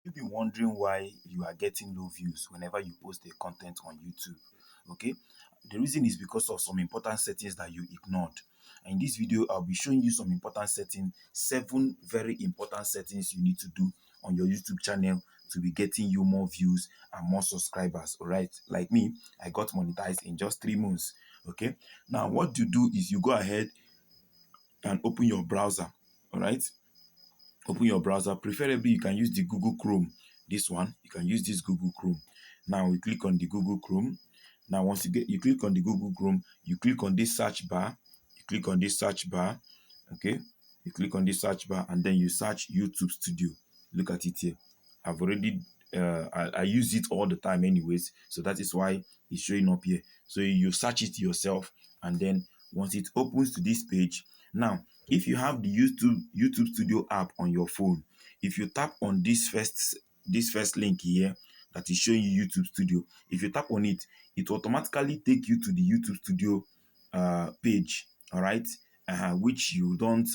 You've been wondering why you are getting low views whenever you post the content on YouTube. Okay, the reason is because of some important settings that you ignored. And in this video, I'll be showing you some important settings, 7 very important settings you need to do on your YouTube channel to be getting you more views and more subscribers. All right, like me, I got monetized in just 3 months. Okay, now what you do is you go ahead and open your browser. All right, open your browser. Preferably you can use the Google Chrome. This one, you can use this Google Chrome. Now we click on the Google Chrome. Now once you click on the Google Chrome, you click on this search bar. You click on this search bar. Okay, you click on this search bar and then you search YouTube Studio. Look at it here. I've already I use it all the time anyways, so that is why it's showing up here. So you search it yourself, and then once it opens to this page, now if you have the YouTube Studio app on your phone, if you tap on this first link here that is showing you YouTube Studio, if you tap on it, it will automatically take you to the YouTube Studio page. All right, which you don't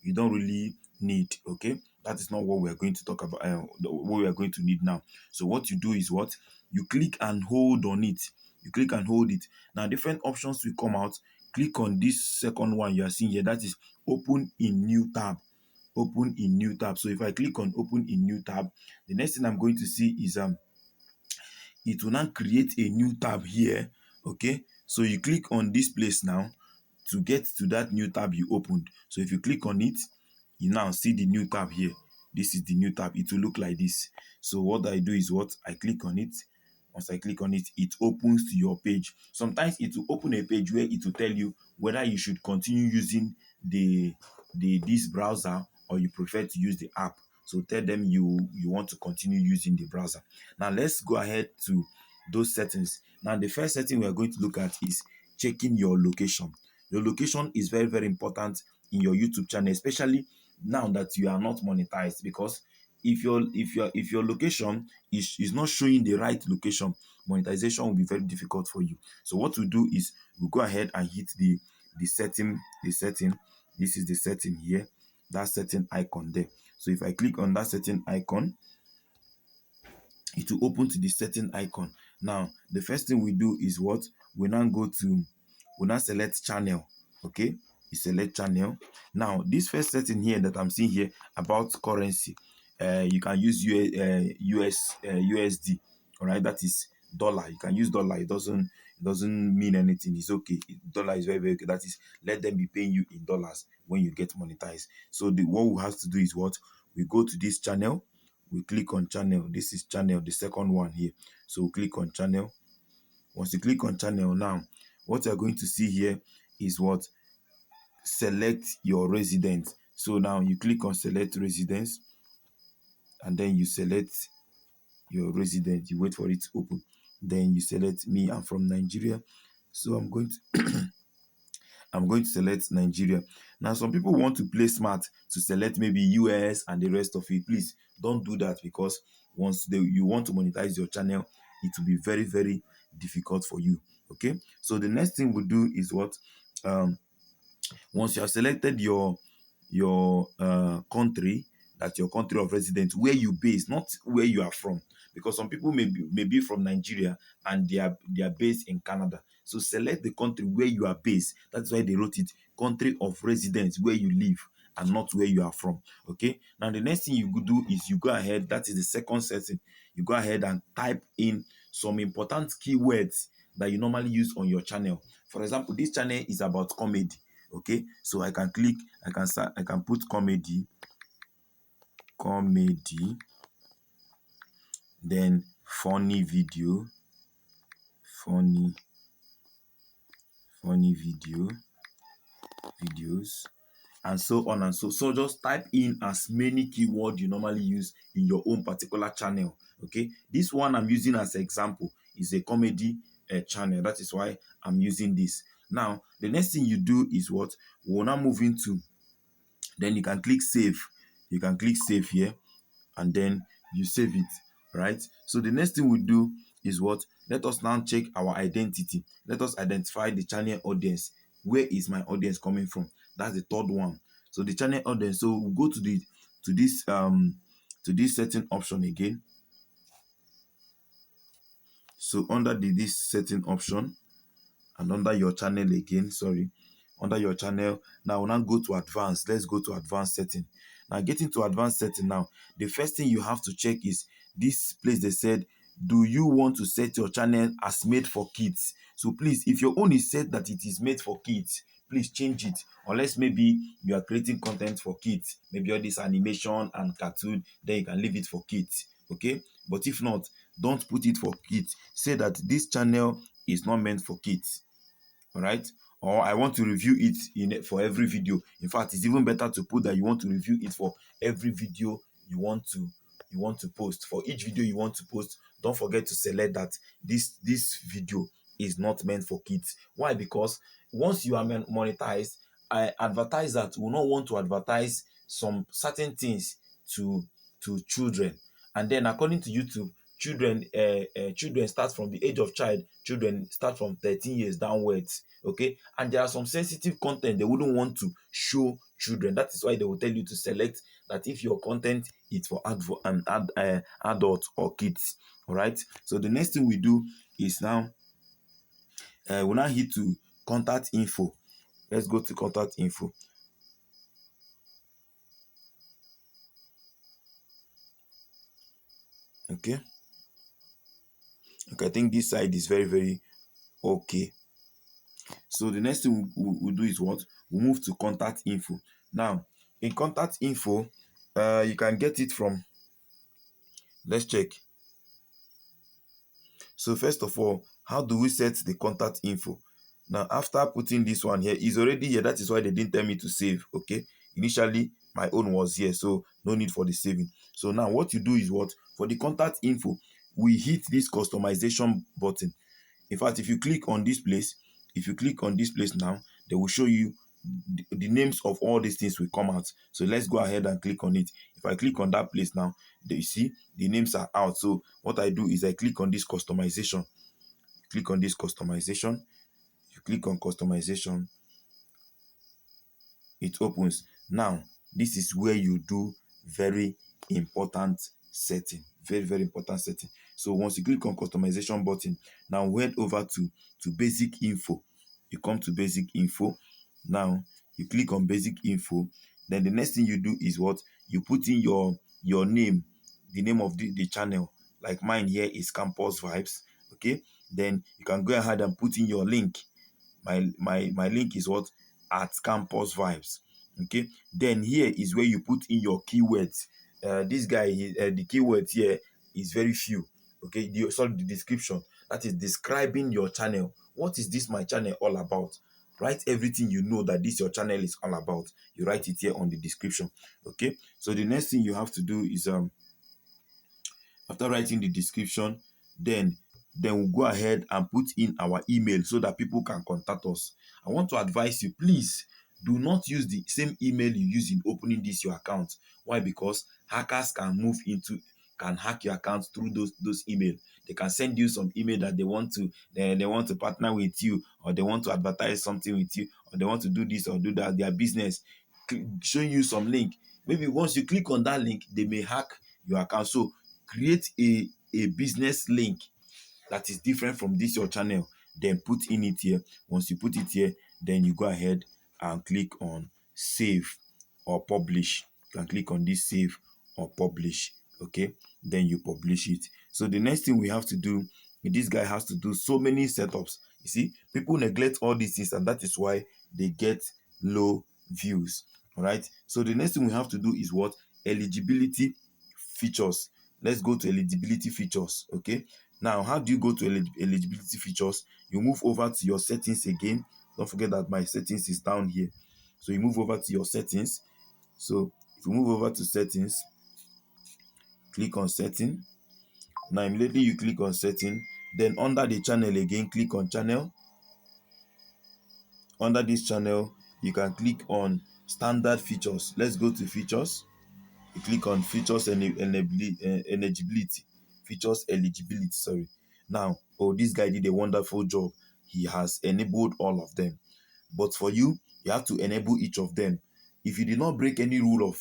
really need. Okay, that is not what we are going to talk about. What we are going to need now. So what you do is what you click and hold on it. You click and hold it. Now different options will come out. Click on this second one you are seeing here. That is open in new tab. Open in new tab. So if I click on open in new tab, the next thing I'm going to see is it will now create a new tab here. Okay, so you click on this place now to get to that new tab you opened. So if you click on it, you now see the new tab here. This is the new tab. It will look like this. So what I do is what I click on it. Once I click on it, it opens to your page. Sometimes it will open a page where it will tell you whether you should continue using this browser or you prefer to use the app. So tell them you want to continue using the browser. Now let's go ahead to those settings. Now the first setting we are going to look at is checking your location. Your location is very, very important in your YouTube channel, especially now that you are not monetized, because if your location is not showing the right location, monetization will be very difficult for you. So what we do is we go ahead and hit the setting. This is the setting here, that setting icon there. So if I click on that setting icon, it will open to the setting icon. Now the first thing we do is what we now select channel. Okay, you select channel. Now this first setting here that I'm seeing here about currency, you can use USD. All right, that is dollar. You can use dollar. It doesn't mean anything. It's okay. Dollar is very, very okay. That is, let them be paying you in dollars when you get monetized. So what we have to do is what we go to this channel. We click on channel. This is channel, the second one here. So we click on channel. Once you click on channel, now what you're going to see here is what select your residence. So now you click on select residence, and then you select your residence. You wait for it to open. Then you select me. I'm from Nigeria, so I'm going to select Nigeria. Now some people want to play smart to select maybe US and the rest of it. Please don't do that, because once you want to monetize your channel, it will be very, very difficult for you. Okay, so the next thing we'll do is what once you have selected your country, that's your country of residence, where you base, not where you are from, because some people may be from Nigeria and they are based in Canada. So select the country where you are based. That's why they wrote it country of residence, where you live, and not where you are from. Okay, now the next thing you could do is you go ahead, that is the second setting, you go ahead and type in some important keywords that you normally use on your channel. For example, this channel is about comedy. Okay, so I can put comedy, then funny video, videos, and so on and so just type in as many keywords you normally use in your own particular channel. Okay, this one I'm using as an example is a comedy channel. That is why I'm using this. Now the next thing you do is what we'll now move into, then you can click save. You can click save here, and then you save it. Right, so the next thing we do is what, let us now check our identity. Let us identify the channel audience. Where is my audience coming from? That's the third one. So the channel audience, so we'll go to to this setting option again. So under this setting option, and under your channel again, sorry, under your channel, now we'll now go to advanced. Let's go to advanced setting. Now getting to advanced setting, now the first thing you have to check is this place. They said, do you want to set your channel as made for kids? So please, if your own is set that it is made for kids, please change it. Unless maybe you are creating content for kids, maybe all this animation and cartoon, then you can leave it for kids. Okay, but if not, don't put it for kids. Say that this channel is not meant for kids. All right, or I want to review it for every video. In fact, it's even better to put that you want to review it for every video you want to post. For each video you want to post, don't forget to select that this video is not meant for kids. Why? Because once you are monetized, advertisers will not want to advertise some certain things to children. And then according to YouTube, children start from the age of child. Children start from 13 years downwards. Okay, and there are some sensitive content they wouldn't want to show children. That is why they will tell you to select that if your content is for adults or kids. All right, so the next thing we do is now we'll now hit to contact info. Let's go to contact info. Okay, I think this side is very, very okay. So the next thing we'll do is what? We'll move to contact info. Now, in contact info, you can get it from, let's check. So first of all, how do we set the contact info? Now, after putting this one here, is already here. That is why they didn't tell me to save. Okay, initially my own was here, so no need for the saving. So now what you do is what? For the contact info, we hit this customization button. In fact, if you click on this place, now, they will show you the names of all these things will come out. So let's go ahead and click on it. If I click on that place now, you see the names are out. So what I do is I click on this customization. Click on this customization. You click on customization, it opens. Now this is where you do very important setting. Very, very important setting. So once you click on customization button, now head over to basic info. You come to basic info. Now you click on basic info. Then the next thing you do is what? You put in your name, the name of the channel. Like mine here is Campus Vibes. Okay, then you can go ahead and put in your link. My link is what? At Campus Vibes. Okay, then here is where you put in your keywords. This guy, the keywords here is very few. Okay, the description, that is describing your channel. What is this my channel all about? Write everything you know that this your channel is all about. You write it here on the description. Okay, so the next thing you have to do is after writing the description, then we'll go ahead and put in our email so that people can contact us. I want to advise you, please do not use the same email you use in opening this your account. Why? Because hackers can hack your account through those email. They can send you some email that they want to partner with you, or they want to advertise something with you, or they want to do this or do that, their business, showing you some link. Maybe once you click on that link, they may hack your account. So create a business link that is different from this your channel, then put in it here. Once you put it here, then you go ahead and click on save or publish. You can click on this save or publish. Okay, then you publish it. So the next thing we have to do, this guy has to do so many setups. You see, people neglect all these things, and that is why they get low views. All right, so the next thing we have to do is what? Eligibility features. Let's go to eligibility features. Okay, now how do you go to eligibility features? You move over to your settings again. Don't forget that my settings is down here. So you move over to your settings. So if you move over to settings, click on setting. Now immediately you click on setting, then under the channel again, click on channel. Under this channel, you can click on standard features. Let's go to features. You click on features and eligibility. Features eligibility, sorry. Now, oh, this guy did a wonderful job. He has enabled all of them. But for you, you have to enable each of them. If you did not break any rule of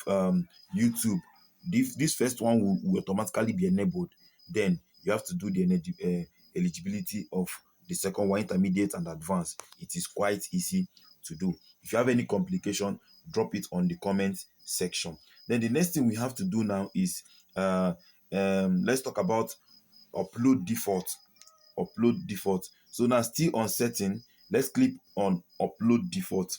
YouTube, this first one will automatically be enabled. Then you have to do the eligibility of the second one, intermediate and advanced. It is quite easy to do. If you have any complication, drop it on the comment section. Then the next thing we have to do now is let's talk about upload default. Upload default. So now, still on setting, let's click on upload default.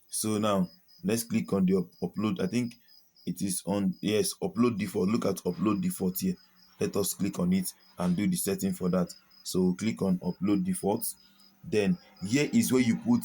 So now let's click on the upload. I think it is on, yes, upload default. Look at upload default here. Let us click on it and do the setting for that. So click on upload default. Then here is where you put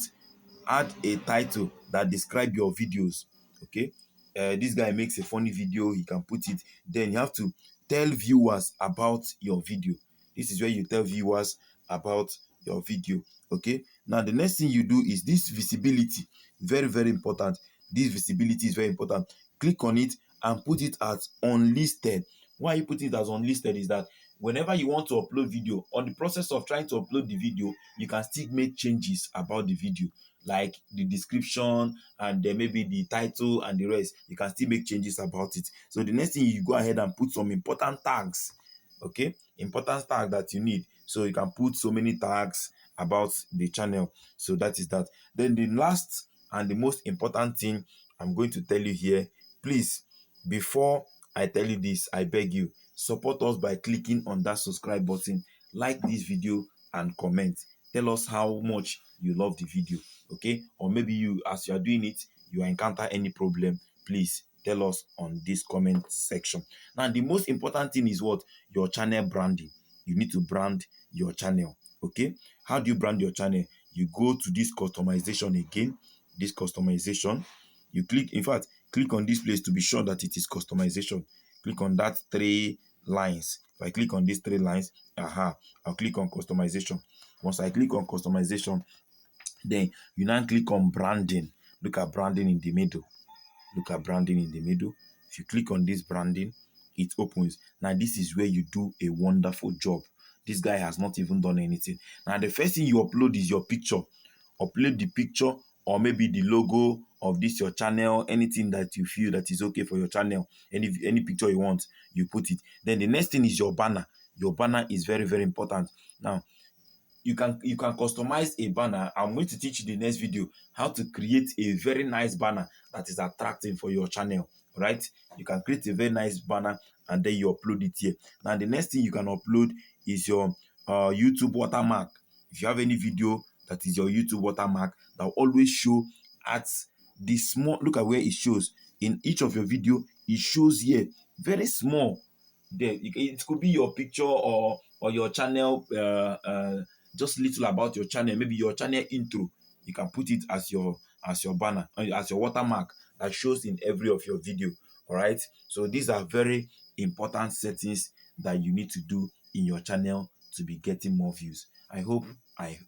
add a title that describe your videos. Okay, this guy makes a funny video, he can put it. Then you have to tell viewers about your video. This is where you tell viewers about your video. Okay, now the next thing you do is this visibility. Very important. This visibility is very important. Click on it and put it as unlisted. Why you put it as unlisted is that whenever you want to upload video, on the process of trying to upload the video, you can still make changes about the video, like the description and then maybe the title and the rest. You can still make changes about it. So the next thing, you go ahead and put some important tags. Okay, important tag that you need. So you can put so many tags about the channel. So that is that. Then the last and the most important thing I'm going to tell you here, please, before I tell you this, I beg you, support us by clicking on that subscribe button, like this video and comment. Tell us how much you love the video. Okay, or maybe you, as you are doing it, you encounter any problem, please tell us on this comment section. Now the most important thing is what? Your channel branding. You need to brand your channel. Okay, how do you brand your channel? You go to this customization again, this customization, you click, in fact, click on this place to be sure that it is customization. Click on that 3 lines. If I click on these 3 lines, I'll click on customization. Once I click on customization, then you now click on branding. Look at branding in the middle. Look at branding in the middle. If you click on this branding, it opens. Now this is where you do a wonderful job. This guy has not even done anything. Now the first thing you upload is your picture. Upload the picture or maybe the logo of this your channel, anything that you feel that is okay for your channel. Any picture you want, you put it. Then the next thing is your banner. Your banner is very important. Now you can customize a banner. I'm going to teach you the next video how to create a very nice banner that is attractive for your channel. Right, you can create a very nice banner and then you upload it here. Now the next thing you can upload is your YouTube watermark. If you have any video that is your YouTube watermark, that will always show at the small, look at where it shows in each of your video. It shows here very small there. It could be your picture or your channel, just little about your channel, maybe your channel intro. You can put it as your banner, as your watermark that shows in every of your video. All right, so these are very important settings that you need to do in your channel to be getting more views. I hope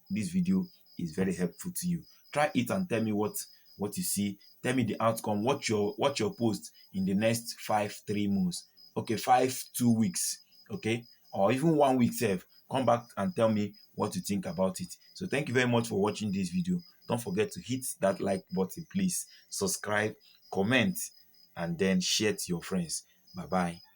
this video is very helpful to you. Try it and tell me what you see. Tell me the outcome. Watch your post in the next 3 months. Okay, 2 weeks. Okay, or even 1 week sef. Come back and tell me what you think about it. So thank you very much for watching this video. Don't forget to hit that like button, please. Subscribe, comment, and then share to your friends. Bye bye.